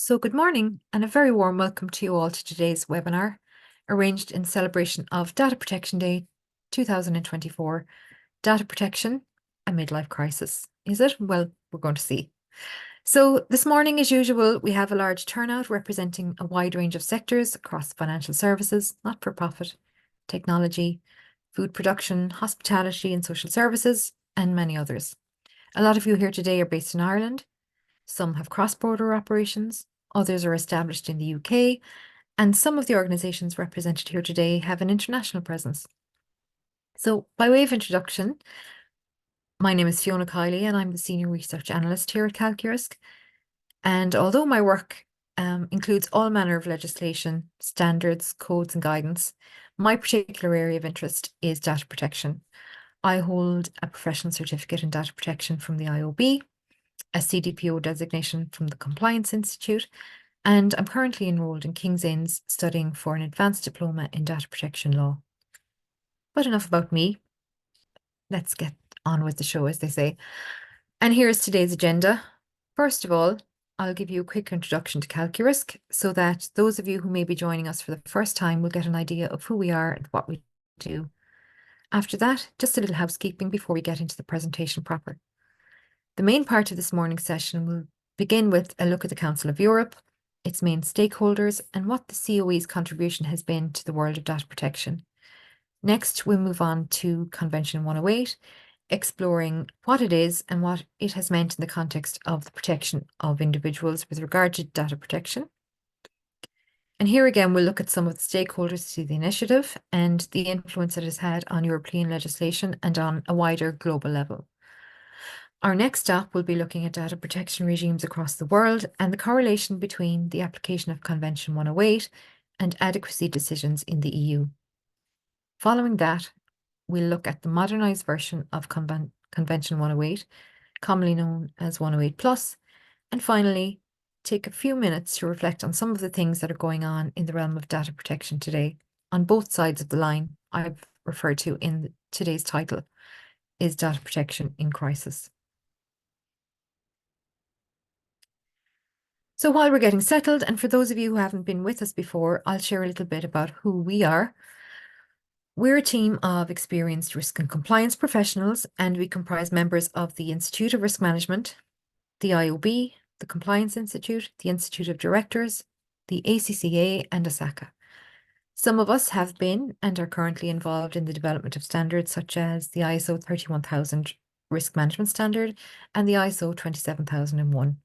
So good morning and a very warm welcome to you all to today's webinar, arranged in celebration of Data Protection Day 2024, Data Protection, a Midlife Crisis. Is it? Well, we're going to see. So this morning, as usual, we have a large turnout representing a wide range of sectors across financial services, not-for-profit, technology, food production, hospitality and social services, and many others. A lot of you here today are based in Ireland. Some have cross-border operations, others are established in the UK, and some of the organisations represented here today have an international presence. So, by way of introduction, my name is Fiona Kylie and I'm the Senior Research Analyst here at calQrisk. And although my work includes all manner of legislation, standards, codes and guidance, my particular area of interest is data protection. I hold a professional certificate in data protection from the IOB, a CDPO designation from the Compliance Institute, and I'm currently enrolled in King's Inns studying for an advanced diploma in data protection law. But enough about me. Let's get on with the show, as they say. And here's today's agenda. First of all, I'll give you a quick introduction to calQrisk so that those of you who may be joining us for the first time will get an idea of who we are and what we do. After that, just a little housekeeping before we get into the presentation proper. The main part of this morning's session will begin with a look at the Council of Europe, its main stakeholders, and what the COE's contribution has been to the world of data protection. Next, we'll move on to Convention 108, exploring what it is and what it has meant in the context of the protection of individuals with regard to data protection. And here again, we'll look at some of the stakeholders to the initiative and the influence it has had on European legislation and on a wider global level. Our next stop will be looking at data protection regimes across the world and the correlation between the application of Convention 108 and adequacy decisions in the EU. Following that, we'll look at the modernised version of Convention 108, commonly known as 108+, and finally, take a few minutes to reflect on some of the things that are going on in the realm of data protection today, on both sides of the line I've referred to in today's title, is data protection in crisis. So while we're getting settled, and for those of you who haven't been with us before, I'll share a little bit about who we are. We're a team of experienced risk and compliance professionals, and we comprise members of the Institute of Risk Management, the IOB, the Compliance Institute, the Institute of Directors, the ACCA, and ASACA. Some of us have been and are currently involved in the development of standards such as the ISO 31000 Risk Management Standard and the ISO 27001.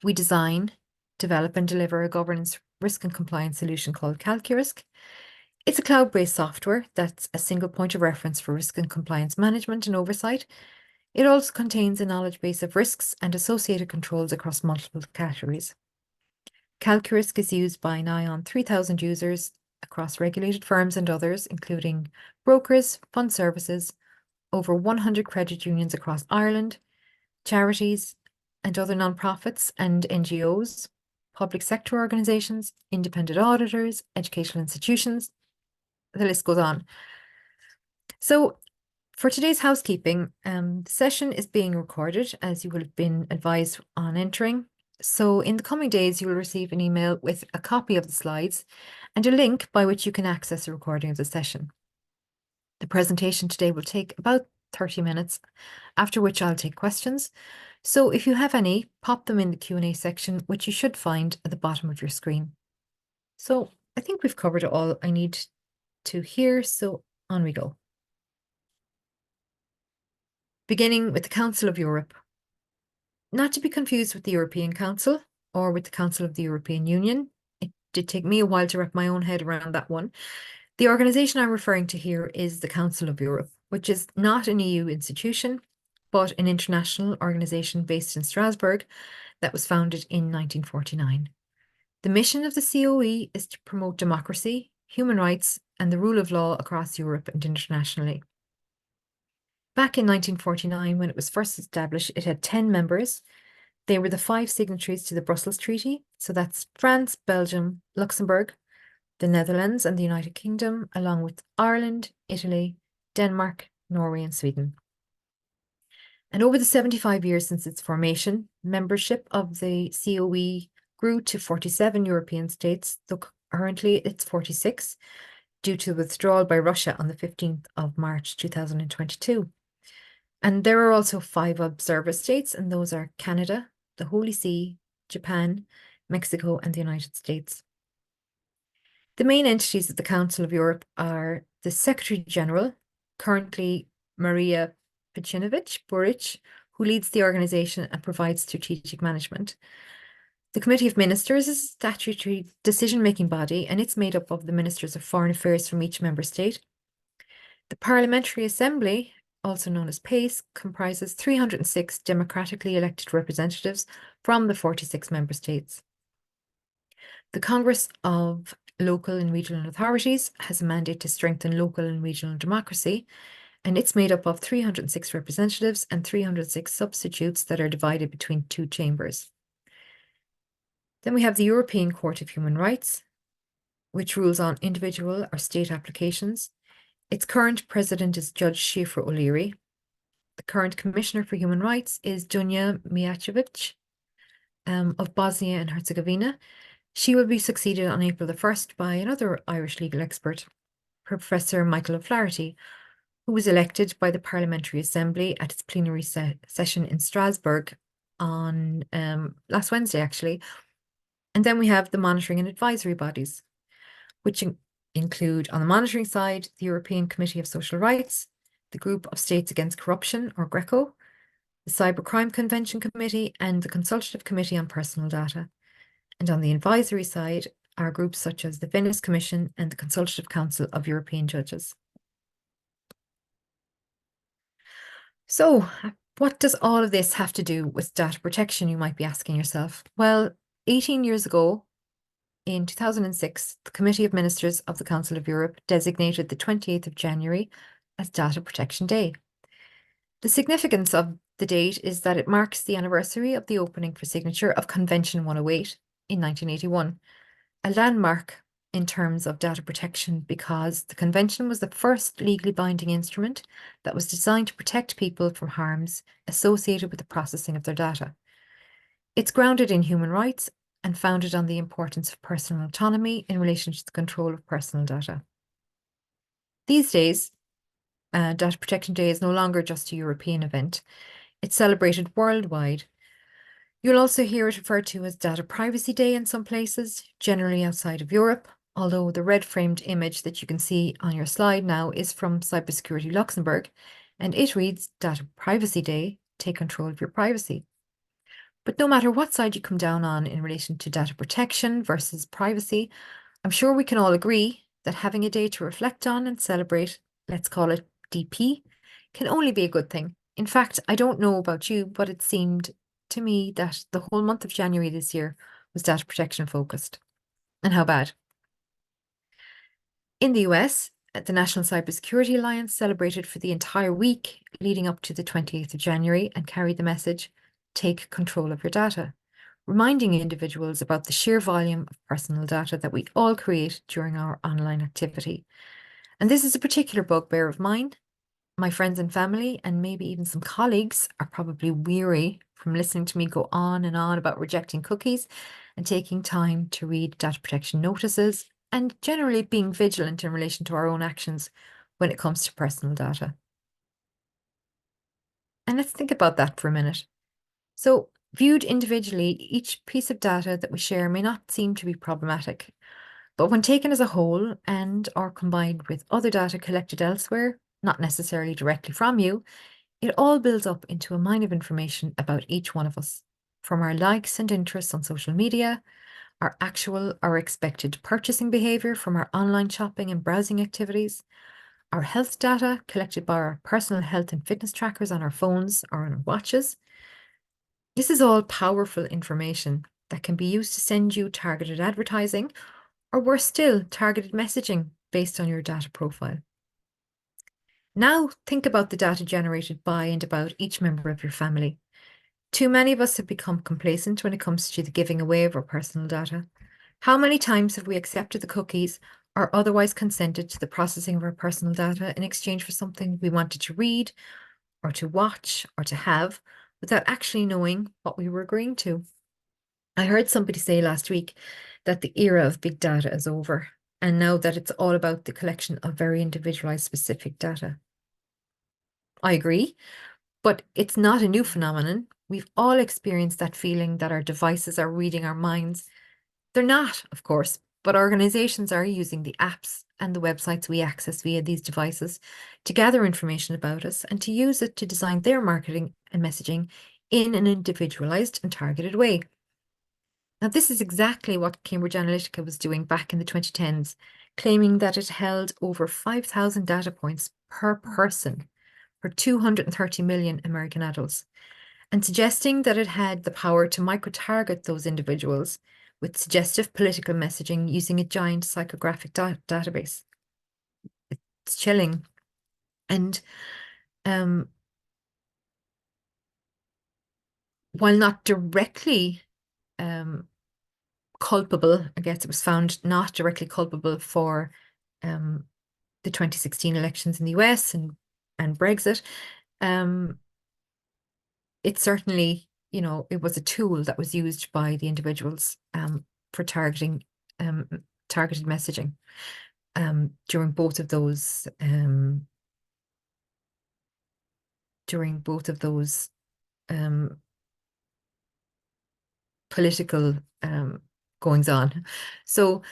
We design, develop and deliver a governance risk and compliance solution called calQrisk. It's a cloud-based software that's a single point of reference for risk and compliance management and oversight. It also contains a knowledge base of risks and associated controls across multiple categories. calQrisk is used by nigh on 3,000 users across regulated firms and others, including brokers, fund services, over 100 credit unions across Ireland, charities, and other non-profits and NGOs, public sector organisations, independent auditors, educational institutions. The list goes on. So for today's housekeeping, the session is being recorded, as you will have been advised on entering. So in the coming days, you will receive an email with a copy of the slides and a link by which you can access a recording of the session. The presentation today will take about 30 minutes, after which I'll take questions. So if you have any, pop them in the Q&A section, which you should find at the bottom of your screen. So I think we've covered all I need to here, so on we go. Beginning with the Council of Europe. Not to be confused with the European Council or with the Council of the European Union. It did take me a while to wrap my own head around that one. The organisation I'm referring to here is the Council of Europe, which is not an EU institution, but an international organisation based in Strasbourg that was founded in 1949. The mission of the COE is to promote democracy, human rights, and the rule of law across Europe and internationally. Back in 1949, when it was first established, it had 10 members. They were the 5 signatories to the Brussels Treaty. So that's France, Belgium, Luxembourg, the Netherlands and the United Kingdom, along with Ireland, Italy, Denmark, Norway and Sweden. And over the 75 years since its formation, membership of the COE grew to 47 European states, though currently it's 46, due to withdrawal by Russia on the 15th of March 2022. And there are also 5 observer states, and those are Canada, the Holy See, Japan, Mexico, and the United States. The main entities of the Council of Europe are the Secretary General, currently Maria Pecinovich-Buric, who leads the organisation and provides strategic management. The Committee of Ministers is a statutory decision-making body, and it's made up of the Ministers of Foreign Affairs from each member state. The Parliamentary Assembly, also known as PACE, comprises 306 democratically elected representatives from the 46 member states. The Congress of Local and Regional Authorities has a mandate to strengthen local and regional democracy, and it's made up of 306 representatives and 306 substitutes that are divided between 2 chambers. Then we have the European Court of Human Rights, which rules on individual or state applications. Its current president is Judge Shifra O'Leary. The current Commissioner for Human Rights is Dunja Mijacevic of Bosnia and Herzegovina. She will be succeeded on April the 1st by another Irish legal expert, Professor Michael O'Flaherty, who was elected by the Parliamentary Assembly at its plenary session in Strasbourg on last Wednesday, actually. And then we have the monitoring and advisory bodies, which include, on the monitoring side, the European Committee of Social Rights, the Group of States Against Corruption, or GRECO, the Cybercrime Convention Committee, and the Consultative Committee on Personal Data. And on the advisory side are groups such as the Venice Commission and the Consultative Council of European Judges. So, what does all of this have to do with data protection, you might be asking yourself? Well, 18 years ago, in 2006, the Committee of Ministers of the Council of Europe designated the 28th of January as Data Protection Day. The significance of the date is that it marks the anniversary of the opening for signature of Convention 108 in 1981, a landmark in terms of data protection because the convention was the first legally binding instrument that was designed to protect people from harms associated with the processing of their data. It's grounded in human rights and founded on the importance of personal autonomy in relation to the control of personal data. These days, Data Protection Day is no longer just a European event. It's celebrated worldwide. You'll also hear it referred to as Data Privacy Day in some places, generally outside of Europe, although the red-framed image that you can see on your slide now is from Cybersecurity Luxembourg, and it reads Data Privacy Day, take control of your privacy. But no matter what side you come down on in relation to data protection versus privacy, I'm sure we can all agree that having a day to reflect on and celebrate, let's call it DP, can only be a good thing. In fact, I don't know about you, but it seemed to me that the whole month of January this year was data protection focused. And how bad? In the US, the National Cybersecurity Alliance celebrated for the entire week leading up to the 28th of January and carried the message, take control of your data, reminding individuals about the sheer volume of personal data that we all create during our online activity. And this is a particular bugbear of mine. My friends and family, and maybe even some colleagues, are probably weary from listening to me go on and on about rejecting cookies and taking time to read data protection notices and generally being vigilant in relation to our own actions when it comes to personal data. And let's think about that for a minute. So, viewed individually, each piece of data that we share may not seem to be problematic, but when taken as a whole and or combined with other data collected elsewhere, not necessarily directly from you, it all builds up into a mine of information about each one of us, from our likes and interests on social media, our actual or expected purchasing behaviour from our online shopping and browsing activities, our health data collected by our personal health and fitness trackers on our phones or on our watches. This is all powerful information that can be used to send you targeted advertising, or worse still, targeted messaging based on your data profile. Now think about the data generated by and about each member of your family. Too many of us have become complacent when it comes to the giving away of our personal data. How many times have we accepted the cookies or otherwise consented to the processing of our personal data in exchange for something we wanted to read or to watch or to have without actually knowing what we were agreeing to. I heard somebody say last week that the era of big data is over, and now that it's all about the collection of very individualized specific data. I agree, but it's not a new phenomenon. We've all experienced that feeling that our devices are reading our minds. They're not, of course, but organizations are using the apps and the websites we access via these devices to gather information about us and to use it to design their marketing and messaging in an individualized and targeted way. Now, this is exactly what Cambridge Analytica was doing back in the 2010s, claiming that it held over 5,000 data points per person for 230 million American adults, and suggesting that it had the power to micro-target those individuals with suggestive political messaging using a giant psychographic database. It's chilling. And while not directly culpable, I guess it was found not directly culpable for the 2016 elections in the US and Brexit, it certainly, it was a tool that was used by the individuals for targeted messaging during both of those political goings on. So,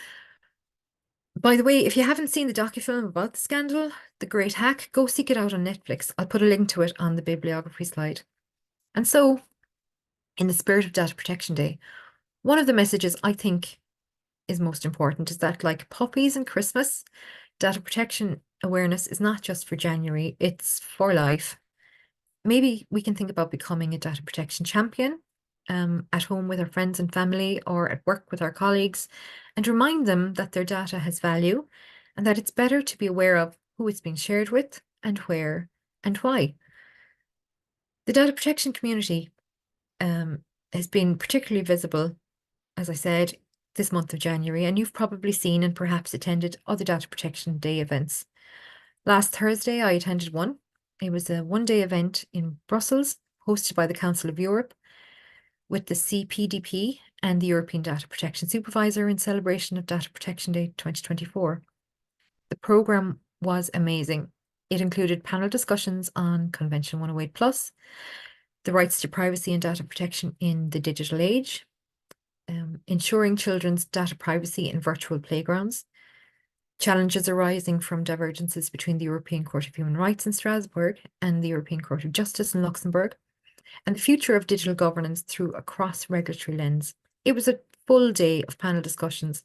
by the way, if you haven't seen the docufilm about the scandal, The Great Hack, go seek it out on Netflix. I'll put a link to it on the bibliography slide. And so, in the spirit of Data Protection Day, one of the messages I think is most important is that, like puppies and Christmas, data protection awareness is not just for January, it's for life. Maybe we can think about becoming a data protection champion at home with our friends and family or at work with our colleagues, and remind them that their data has value and that it's better to be aware of who it's being shared with and where and why. The data protection community has been particularly visible, as I said, this month of January, and you've probably seen and perhaps attended other Data Protection Day events. Last Thursday, I attended one. It was a one-day event in Brussels, hosted by the Council of Europe, with the CPDP and the European Data Protection Supervisor in celebration of Data Protection Day 2024. The programme was amazing. It included panel discussions on Convention 108 Plus, the rights to privacy and data protection in the digital age, ensuring children's data privacy in virtual playgrounds, challenges arising from divergences between the European Court of Human Rights in Strasbourg and the European Court of Justice in Luxembourg, and the future of digital governance through a cross-regulatory lens. It was a full day of panel discussions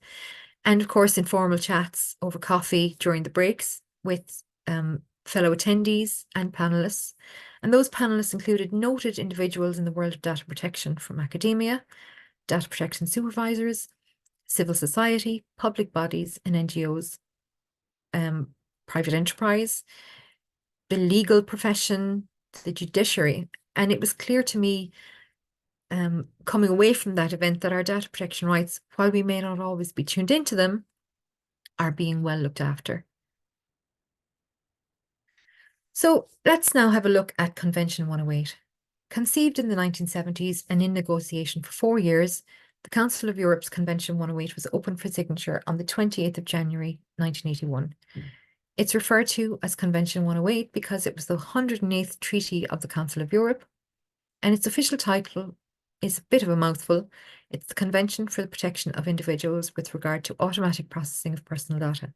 and, of course, informal chats over coffee during the breaks with fellow attendees and panelists. And those panelists included noted individuals in the world of data protection from academia, data protection supervisors, civil society, public bodies and NGOs, private enterprise, the legal profession, the judiciary. And it was clear to me, coming away from that event, that our data protection rights, while we may not always be tuned into them, are being well looked after. So let's now have a look at Convention 108. Conceived in the 1970s and in negotiation for 4 years, the Council of Europe's Convention 108 was open for signature on the 28th of January 1981. It's referred to as Convention 108 because it was the 108th Treaty of the Council of Europe, and its official title is a bit of a mouthful. It's the Convention for the Protection of Individuals with regard to automatic processing of personal data.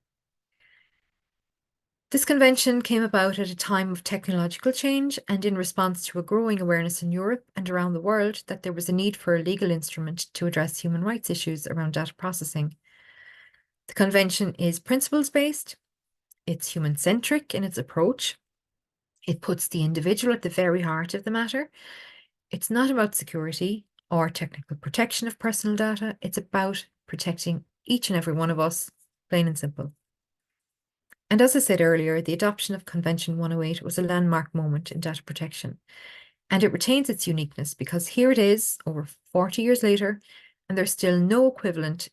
This convention came about at a time of technological change and in response to a growing awareness in Europe and around the world that there was a need for a legal instrument to address human rights issues around data processing. The convention is principles-based, it's human-centric in its approach, it puts the individual at the very heart of the matter. It's not about security or technical protection of personal data, it's about protecting each and every one of us, plain and simple. And as I said earlier, the adoption of Convention 108 was a landmark moment in data protection. And it retains its uniqueness because here it is, over 40 years later, and there's still no equivalent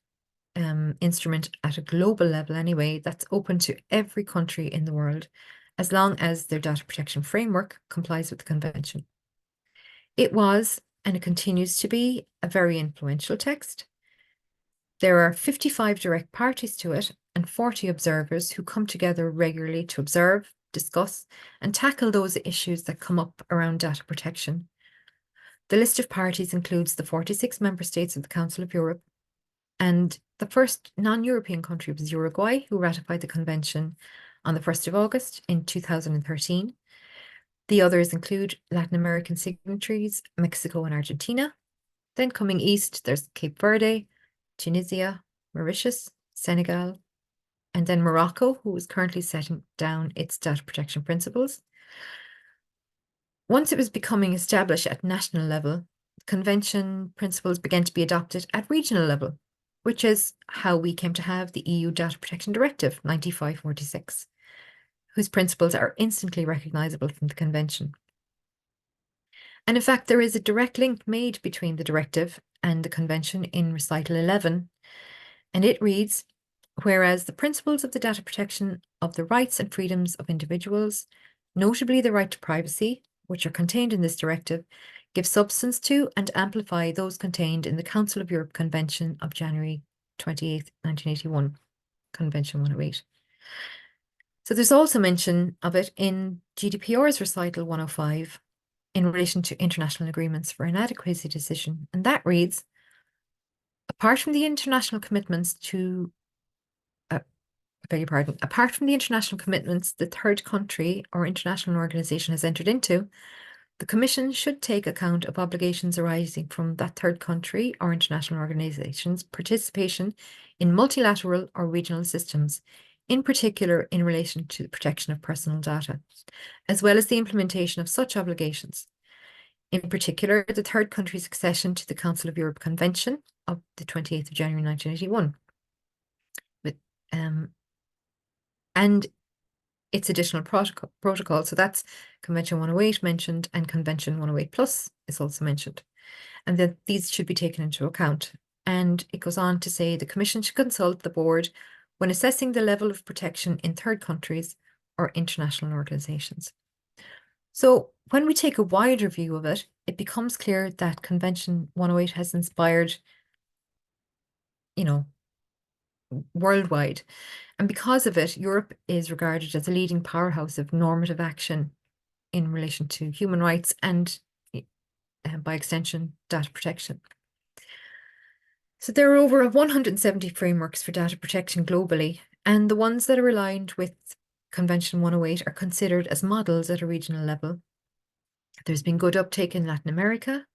instrument at a global level anyway, that's open to every country in the world as long as their data protection framework complies with the Convention. It was, and it continues to be, a very influential text. There are 55 direct parties to it and 40 observers who come together regularly to observe, discuss, and tackle those issues that come up around data protection. The list of parties includes the 46 member states of the Council of Europe, and the first non-European country was Uruguay, who ratified the Convention on the 1st of August in 2013. The others include Latin American signatories, Mexico and Argentina. Then coming east, there's Cape Verde, Tunisia, Mauritius, Senegal, and then Morocco, who is currently setting down its data protection principles. Once it was becoming established at national level, convention principles began to be adopted at regional level, which is how we came to have the EU Data Protection Directive 95/46, whose principles are instantly recognisable from the convention. And in fact, there is a direct link made between the directive and the convention in recital 11, and it reads, whereas the principles of the data protection of the rights and freedoms of individuals, notably the right to privacy, which are contained in this directive, give substance to and amplify those contained in the Council of Europe Convention of January 28th, 1981, Convention 108. So there's also mention of it in GDPR's recital 105 in relation to international agreements for an adequacy decision. And that reads, apart from the international commitments apart from the international commitments the third country or international organization has entered into, the Commission should take account of obligations arising from that third country or international organization's participation in multilateral or regional systems, in particular in relation to the protection of personal data, as well as the implementation of such obligations. In particular, the third country's accession to the Council of Europe Convention of the 28th of January 1981. And its additional protocol. So that's Convention 108 mentioned, and Convention 108 Plus is also mentioned. And that these should be taken into account. And it goes on to say the Commission should consult the board when assessing the level of protection in third countries or international organizations. So when we take a wider view of it, it becomes clear that Convention 108 has inspired, worldwide. And because of it, Europe is regarded as a leading powerhouse of normative action in relation to human rights and, by extension, data protection. So there are over 170 frameworks for data protection globally, and the ones that are aligned with Convention 108 are considered as models at a regional level. There's been good uptake in Latin America,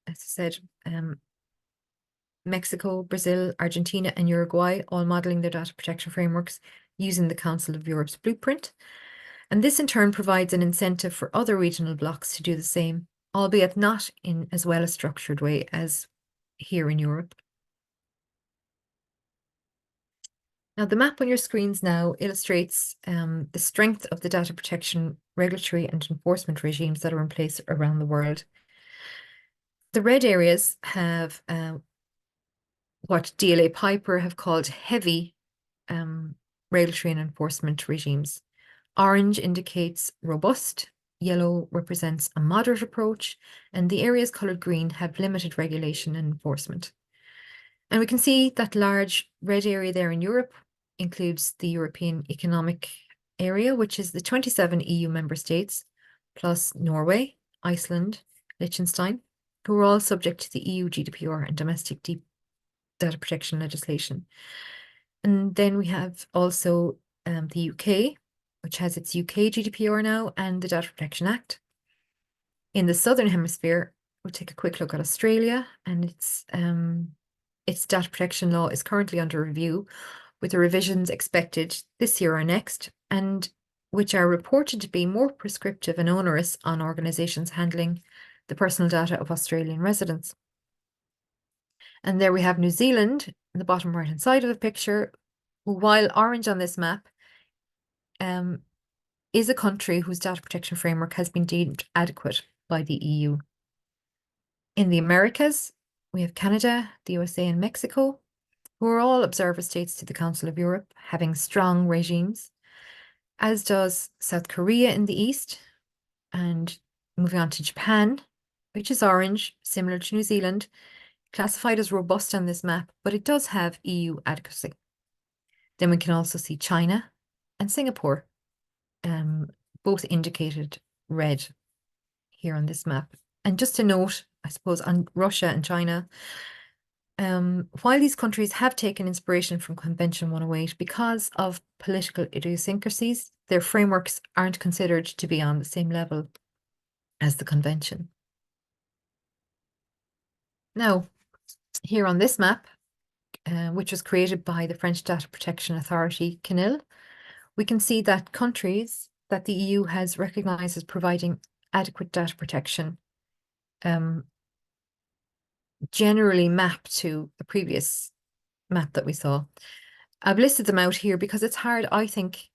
as I said, Mexico, Brazil, Argentina, and Uruguay, all modelling their data protection frameworks using the Council of Europe's blueprint. And this in turn provides an incentive for other regional blocs to do the same, albeit not in as well a structured way as here in Europe. Now, the map on your screens now illustrates the strength of the data protection regulatory and enforcement regimes that are in place around the world. The red areas have what DLA Piper have called heavy regulatory and enforcement regimes. Orange indicates robust, yellow represents a moderate approach, and the areas coloured green have limited regulation and enforcement. And we can see that large red area there in Europe includes the European Economic Area, which is the 27 EU member states, plus Norway, Iceland, Liechtenstein, who are all subject to the EU GDPR and domestic data protection legislation. And then we have also the UK, which has its UK GDPR now, and the Data Protection Act. In the Southern Hemisphere, we'll take a quick look at Australia, and its data protection law is currently under review, with the revisions expected this year or next, and which are reported to be more prescriptive and onerous on organisations handling the personal data of Australian residents. And there we have New Zealand, in the bottom right-hand side of the picture, who, while orange on this map, is a country whose data protection framework has been deemed adequate by the EU. In the Americas, we have Canada, the USA, and Mexico, who are all observer states to the Council of Europe, having strong regimes. as does South Korea in the east. And moving on to Japan, which is orange, similar to New Zealand, classified as robust on this map, but it does have EU adequacy. Then we can also see China and Singapore, both indicated red here on this map. And just a note, I suppose, on Russia and China, while these countries have taken inspiration from Convention 108, because of political idiosyncrasies, their frameworks aren't considered to be on the same level as the Convention. Now, here on this map, which was created by the French Data Protection Authority, CNIL, we can see that countries that the EU has recognised as providing adequate data protection generally map to the previous map that we saw. I've listed them out here because it's hard, I think,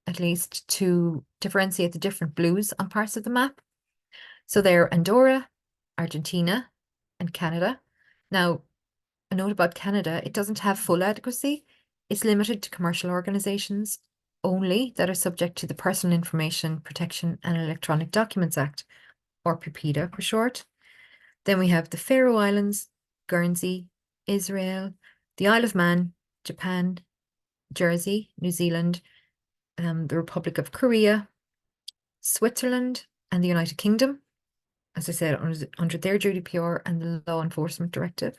at least, to differentiate the different blues on parts of the map. So they're Andorra, Argentina, and Canada. Now, a note about Canada, it doesn't have full adequacy. It's limited to commercial organisations only that are subject to the Personal Information Protection and Electronic Documents Act, or PIPEDA for short. Then we have the Faroe Islands, Guernsey, Israel, the Isle of Man, Japan, Jersey, New Zealand, the Republic of Korea, Switzerland, and the United Kingdom, as I said, under their GDPR and the Law Enforcement Directive,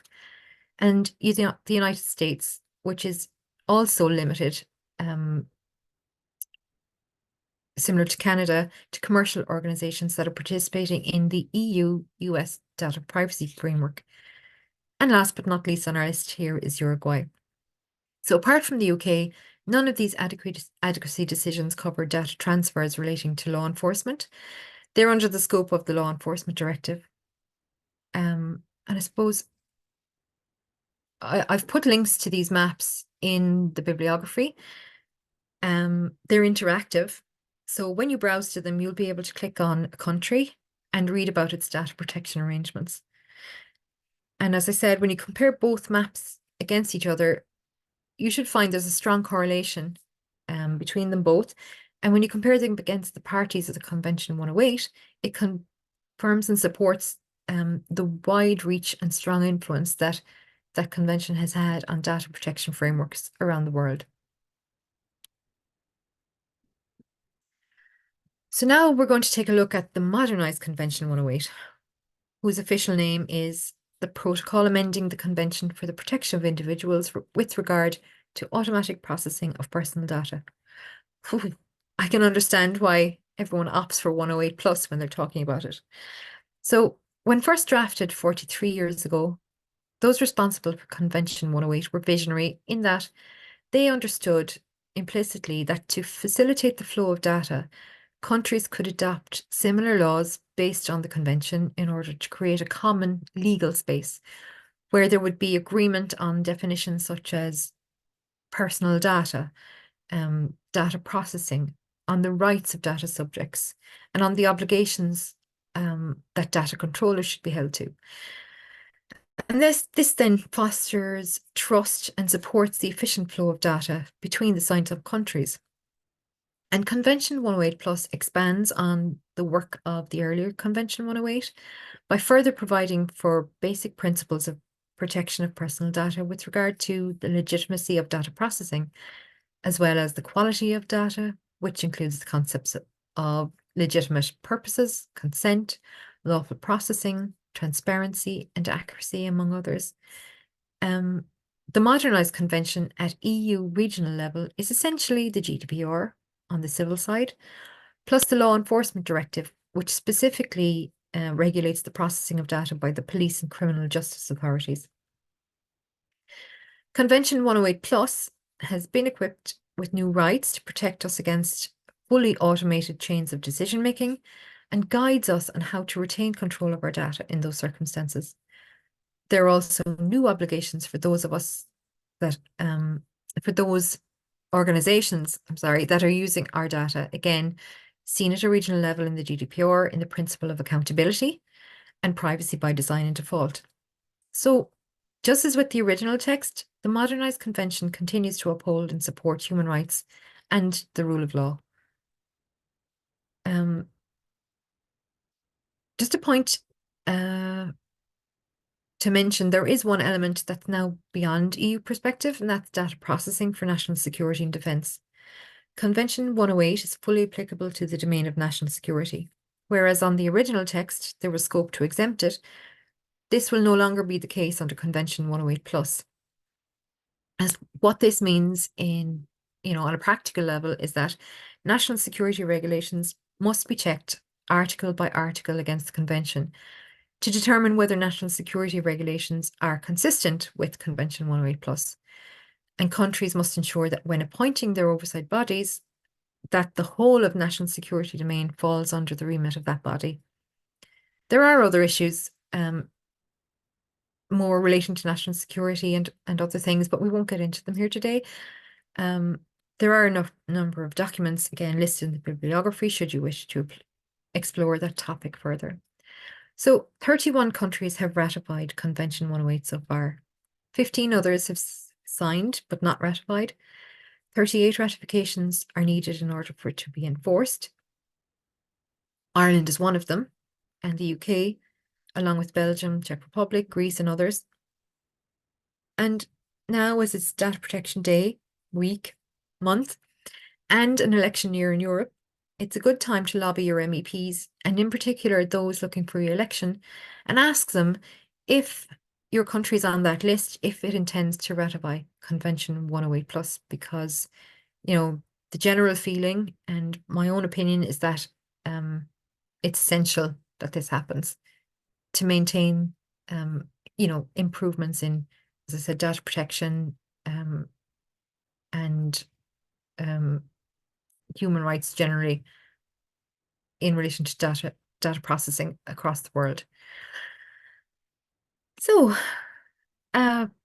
and the United States, which is also limited, similar to Canada, to commercial organizations that are participating in the EU-US data privacy framework. And last but not least on our list here is Uruguay. So apart from the UK, none of these adequacy decisions cover data transfers relating to law enforcement. They're under the scope of the Law Enforcement Directive. And I suppose I've put links to these maps in the bibliography. They're interactive. So when you browse to them, you'll be able to click on a country and read about its data protection arrangements. And as I said, when you compare both maps against each other, you should find there's a strong correlation between them both. And when you compare them against the parties of the Convention 108, it confirms and supports the wide reach and strong influence that that convention has had on data protection frameworks around the world. So now we're going to take a look at the modernised Convention 108, whose official name is the Protocol Amending the Convention for the Protection of Individuals with regard to automatic processing of personal data. I can understand why everyone opts for 108 plus when they're talking about it. So when first drafted 43 years ago, those responsible for Convention 108 were visionary in that they understood implicitly that to facilitate the flow of data, countries could adopt similar laws based on the convention in order to create a common legal space where there would be agreement on definitions such as personal data, data processing, on the rights of data subjects, and on the obligations that data controllers should be held to. And this then fosters trust and supports the efficient flow of data between the signed up countries. And Convention 108 Plus expands on the work of the earlier Convention 108 by further providing for basic principles of protection of personal data with regard to the legitimacy of data processing, as well as the quality of data, which includes the concepts of legitimate purposes, consent, lawful processing, transparency, and accuracy, among others. The modernised convention at EU regional level is essentially the GDPR on the civil side, plus the Law Enforcement Directive, which specifically regulates the processing of data by the police and criminal justice authorities. Convention 108 Plus has been equipped with new rights to protect us against fully automated chains of decision-making and guides us on how to retain control of our data in those circumstances. There are also new obligations for those of us that, for those organizations, that are using our data, again, seen at a regional level in the GDPR in the principle of accountability and privacy by design and default. So just as with the original text, the modernised convention continues to uphold and support human rights and the rule of law. Just a point to mention, there is one element that's now beyond EU perspective, and that's data processing for national security and defence. Convention 108 is fully applicable to the domain of national security, whereas on the original text there was scope to exempt it. This will no longer be the case under Convention 108 plus. As what this means on a practical level is that national security regulations must be checked article by article against the convention to determine whether national security regulations are consistent with Convention 108 plus. And countries must ensure that when appointing their oversight bodies, that the whole of national security domain falls under the remit of that body. There are other issues more relating to national security and other things, but we won't get into them here today. There are enough number of documents, again, listed in the bibliography, should you wish to explore that topic further. So 31 countries have ratified Convention 108 so far. 15 others have signed but not ratified. 38 ratifications are needed in order for it to be enforced. Ireland is one of them, and the UK, along with Belgium, Czech Republic, Greece, and others. And now, as it's Data Protection Day, week, month, and an election year in Europe, it's a good time to lobby your MEPs, and in particular those looking for re-election, and ask them if your country's on that list, if it intends to ratify Convention 108 plus, because, the general feeling and my own opinion is that it's essential that this happens to maintain, improvements in, as I said, data protection and human rights generally in relation to data processing across the world. So,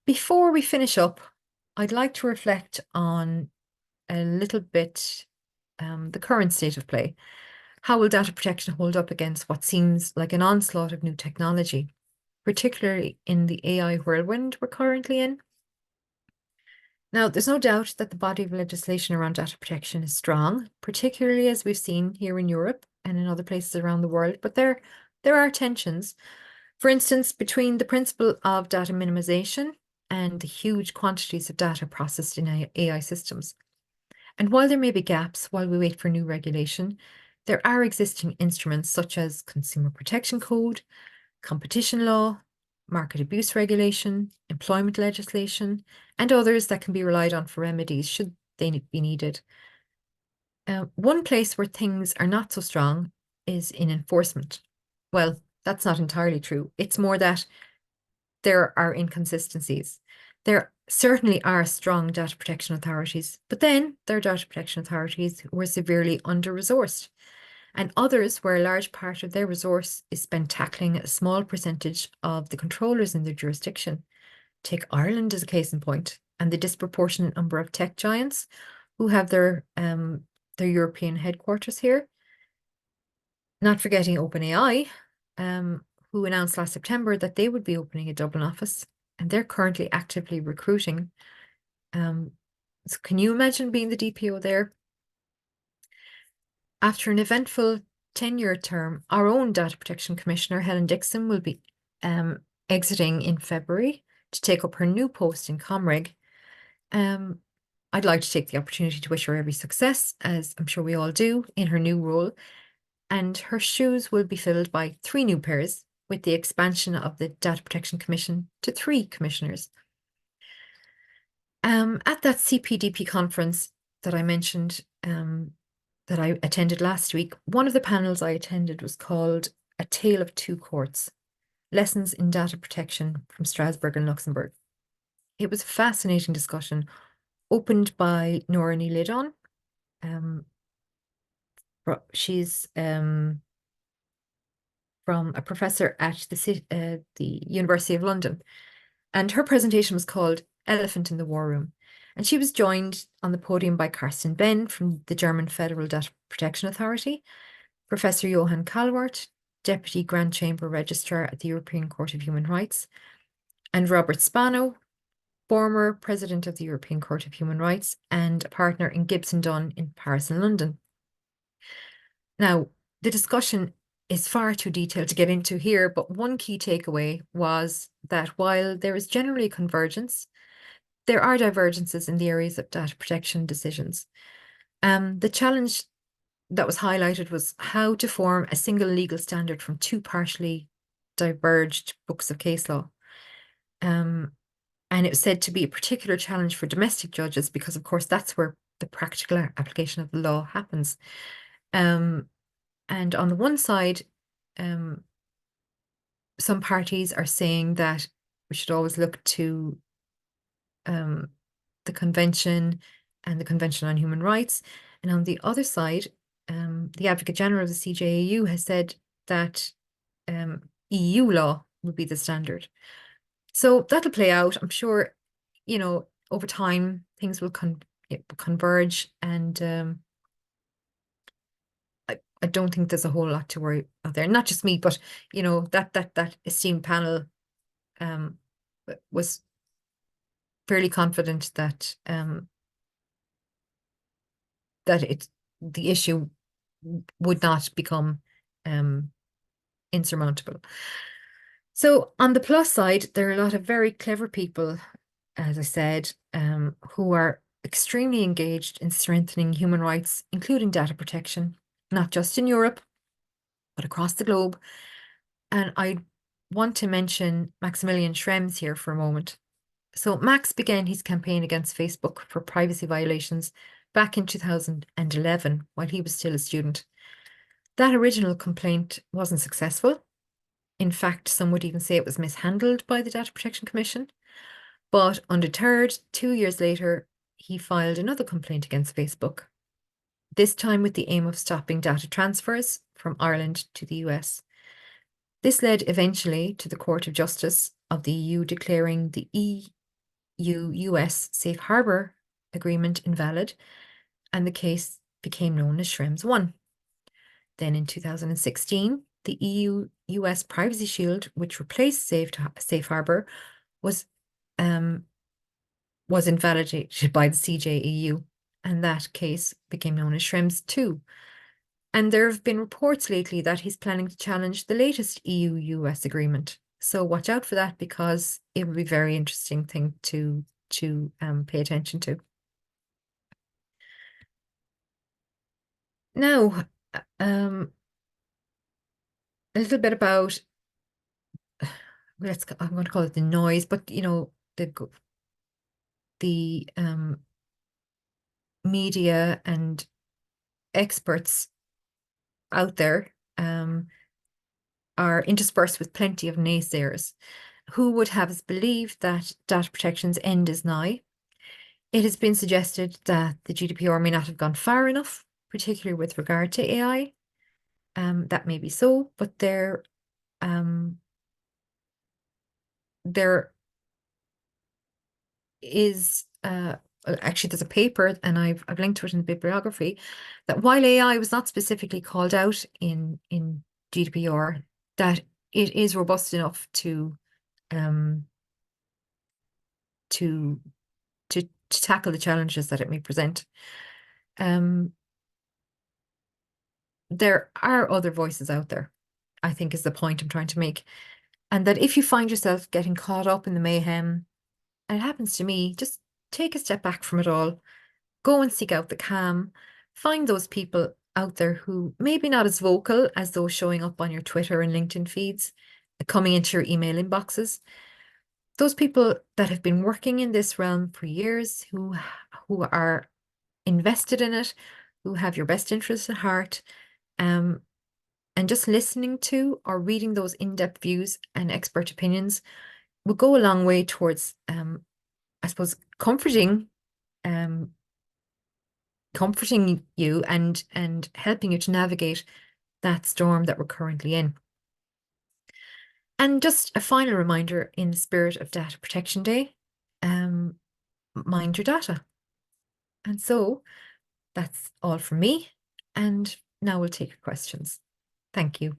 before we finish up, I'd like to reflect on a little bit the current state of play. How will data protection hold up against what seems like an onslaught of new technology, particularly in the AI whirlwind we're currently in? Now, there's no doubt that the body of legislation around data protection is strong, particularly as we've seen here in Europe and in other places around the world, but there are tensions. For instance, between the principle of data minimization and the huge quantities of data processed in AI systems. And while there may be gaps while we wait for new regulation, there are existing instruments such as Consumer Protection Code, competition law, market abuse regulation, employment legislation, and others that can be relied on for remedies should they be needed. One place where things are not so strong is in enforcement. Well, that's not entirely true. It's more that there are inconsistencies. There certainly are strong data protection authorities, but then there are data protection authorities who are severely under-resourced, and others where a large part of their resource is spent tackling a small percentage of the controllers in their jurisdiction. Take Ireland as a case in point, and the disproportionate number of tech giants who have their European headquarters here. Not forgetting OpenAI, who announced last September that they would be opening a Dublin office, and they're currently actively recruiting. So can you imagine being the DPO there? After an eventful 10-year term, our own Data Protection Commissioner, Helen Dixon, will be exiting in February to take up her new post in Comreg. I'd like to take the opportunity to wish her every success, as I'm sure we all do, in her new role. And her shoes will be filled by 3 new pairs, with the expansion of the Data Protection Commission to 3 commissioners. At that CPDP conference that I mentioned, that I attended last week, one of the panels I attended was called A Tale of Two Courts, Lessons in Data Protection from Strasbourg and Luxembourg. It was a fascinating discussion, opened by Nora Ní-Lidón. She's from a professor at the University of London, and her presentation was called Elephant in the War Room. And she was joined on the podium by Carsten Benn from the German Federal Data Protection Authority, Professor Johann Calwart, Deputy Grand Chamber Registrar at the European Court of Human Rights, and Robert Spano, former President of the European Court of Human Rights and a partner in Gibson Dunn in Paris and London. Now, the discussion is far too detailed to get into here, but one key takeaway was that while there is generally convergence, there are divergences in the areas of data protection decisions. The challenge that was highlighted was how to form a single legal standard from two partially diverged books of case law. And it was said to be a particular challenge for domestic judges because, of course, that's where the practical application of the law happens. And on the one side, um, some parties are saying that we should always look to the Convention and the Convention on Human Rights. And on the other side, the Advocate General of the CJAU has said that EU law would be the standard. So that'll play out. I'm sure, over time things will converge, and I don't think there's a whole lot to worry about there. Not just me, but that esteemed panel um, was fairly confident that the issue would not become insurmountable. So on the plus side, there are a lot of very clever people, as I said, who are extremely engaged in strengthening human rights, including data protection, not just in Europe, but across the globe. And I want to mention Maximilian Schrems here for a moment. So Max began his campaign against Facebook for privacy violations back in 2011 while he was still a student. That original complaint wasn't successful. In fact, some would even say it was mishandled by the Data Protection Commission. But undeterred, 2 years later, he filed another complaint against Facebook, this time with the aim of stopping data transfers from Ireland to the US. This led eventually to the Court of Justice of the EU declaring the EU-US Safe Harbour Agreement invalid, and the case became known as Schrems 1. Then in 2016, the EU-US Privacy Shield, which replaced Safe Harbour, was invalidated by the CJEU, and that case became known as Schrems 2. And there have been reports lately that he's planning to challenge the latest EU-US agreement. So watch out for that, because it would be a very interesting thing to pay attention to. Now, a little bit about, I'm going to call it the noise, but the media and experts out there are interspersed with plenty of naysayers who would have us believe that data protection's end is nigh. It has been suggested that the GDPR may not have gone far enough, particularly with regard to AI. That may be so, but there is actually, there's a paper, and I've linked to it in the bibliography, that while AI was not specifically called out in GDPR, that it is robust enough to tackle the challenges that it may present. There are other voices out there, I think, is the point I'm trying to make. And that if you find yourself getting caught up in the mayhem, and it happens to me, just take a step back from it all, go and seek out the calm, find those people out there who maybe not as vocal as those showing up on your Twitter and LinkedIn feeds, coming into your email inboxes. Those people that have been working in this realm for years, who are invested in it, who have your best interests at heart, and just listening to or reading those in-depth views and expert opinions will go a long way towards, I suppose, comforting you and helping you to navigate that storm that we're currently in. And just a final reminder, in the spirit of Data Protection Day, mind your data. And so that's all from me. And now we'll take your questions. Thank you.